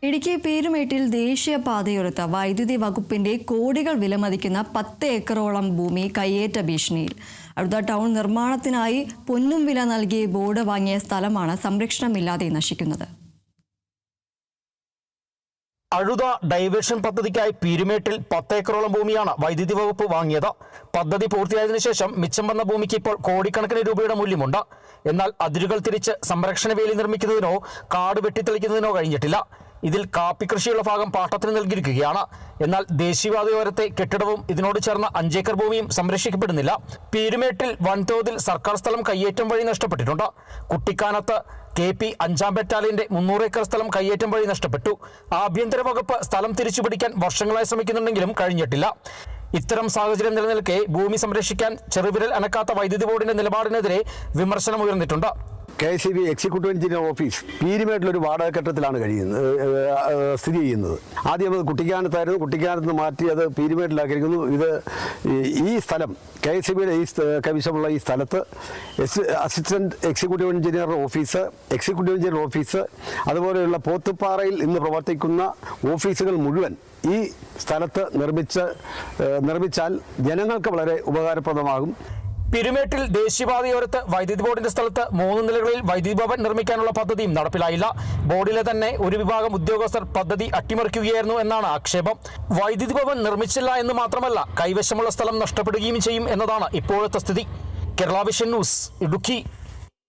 ഇടുക്കി പീരുമേട്ടിൽ ദേശീയപാതയോരത്ത് വൈദ്യുതി വകുപ്പിന്റെ കോടികൾ വിലമതിക്കുന്ന 10 ഏക്കറോളം ഭൂമി കയ്യേറ്റ ഭീഷണിയിൽ. അടുത്ത ടൗൺ നിർമ്മാണത്തിനായി പൊന്നും വില നൽകി ബോർഡ് വാങ്ങിയ സ്ഥലമാണ് സംരക്ഷണമില്ലാതെ നശിക്കുന്നത്. അഴുത ഡൈവേർഷൻ പദ്ധതിക്കായി പീരുമേട്ടിൽ 10 ഏക്കറോളം ഭൂമിയാണ് വൈദ്യുതി വകുപ്പ് വാങ്ങിയത്. പദ്ധതി പൂർത്തിയായതിനു ശേഷം മിച്ചം വന്ന ഭൂമിക്ക് ഇപ്പോൾ കോടിക്കണക്കിന് രൂപയുടെ മൂല്യമുണ്ട്. എന്നാൽ അതിരുകൾ തിരിച്ച് സംരക്ഷണ വേലി നിർമ്മിക്കുന്നതിനോ കാട് വെട്ടിത്തെളിക്കുന്നതിനോ കഴിഞ്ഞിട്ടില്ല. ഇതിൽ കാപ്പി കൃഷിയുള്ള ഭാഗം പാട്ടത്തിന് നൽകിയിരിക്കുകയാണ്. എന്നാൽ ദേശീയപാതയോരത്തെ കെട്ടിടവും ഇതിനോട് ചേർന്ന 5 ഏക്കർ ഭൂമിയും സംരക്ഷിക്കപ്പെടുന്നില്ല. പീരുമേട്ടിൽ വൻതോതിൽ സർക്കാർ സ്ഥലം കയ്യേറ്റം വഴി നഷ്ടപ്പെട്ടിട്ടുണ്ട്. കുട്ടിക്കാനത്ത് KP 5ാം ബറ്റാലിയന്റെ 300 ഏക്കർ സ്ഥലം കയ്യേറ്റം വഴി നഷ്ടപ്പെട്ടു. ആഭ്യന്തര വകുപ്പ് സ്ഥലം തിരിച്ചുപിടിക്കാൻ വർഷങ്ങളായി ശ്രമിക്കുന്നുണ്ടെങ്കിലും കഴിഞ്ഞിട്ടില്ല. ഇത്തരം സാഹചര്യം നിലനിൽക്കെ ഭൂമി സംരക്ഷിക്കാൻ ചെറുവിരൽ അനക്കാത്ത വൈദ്യുതി ബോർഡിന്റെ നിലപാടിനെതിരെ വിമർശനം ഉയർന്നിട്ടുണ്ട്. KSEB എക്സിക്യൂട്ടീവ് എഞ്ചിനീയർ ഓഫീസ് പീരുമേട്ടിലൊരു വാടക കെട്ടിടത്തിലാണ് സ്ഥിതി ചെയ്യുന്നത്. ആദ്യം അത് കുട്ടിക്കാനത്തായിരുന്നു. കുട്ടിക്കാനത്ത് നിന്ന് മാറ്റി അത് പീരുമേട്ടിലാക്കിയിരിക്കുന്നു. ഈ സ്ഥലം KSEBയുടെ കൈവശമുള്ള ഈ സ്ഥലത്ത് അസിസ്റ്റന്റ് എക്സിക്യൂട്ടീവ് എഞ്ചിനീയർ ഓഫീസ് അതുപോലെയുള്ള പോത്തുപ്പാറയിൽ ഇന്ന് പ്രവർത്തിക്കുന്ന ഓഫീസുകൾ മുഴുവൻ ഈ സ്ഥലത്ത് നിർമ്മിച്ചാൽ ജനങ്ങൾക്ക് വളരെ ഉപകാരപ്രദമാകും. പീരുമേട്ടിൽ ദേശീയപാതയോരത്ത് വൈദ്യുതി ബോർഡിന്റെ സ്ഥലത്ത് 3 നിലകളിൽ വൈദ്യുതി ഭവൻ നിർമ്മിക്കാനുള്ള പദ്ധതിയും നടപ്പിലായില്ല. ബോർഡിലെ തന്നെ ഒരു വിഭാഗം ഉദ്യോഗസ്ഥർ പദ്ധതി അട്ടിമറിക്കുകയായിരുന്നു എന്നാണ് ആക്ഷേപം. വൈദ്യുതി ഭവൻ നിർമ്മിച്ചില്ല എന്ന് മാത്രമല്ല, കൈവശമുള്ള സ്ഥലം നഷ്ടപ്പെടുകയും ചെയ്യും എന്നതാണ് ഇപ്പോഴത്തെ സ്ഥിതി. Kerala vision news, Idukki.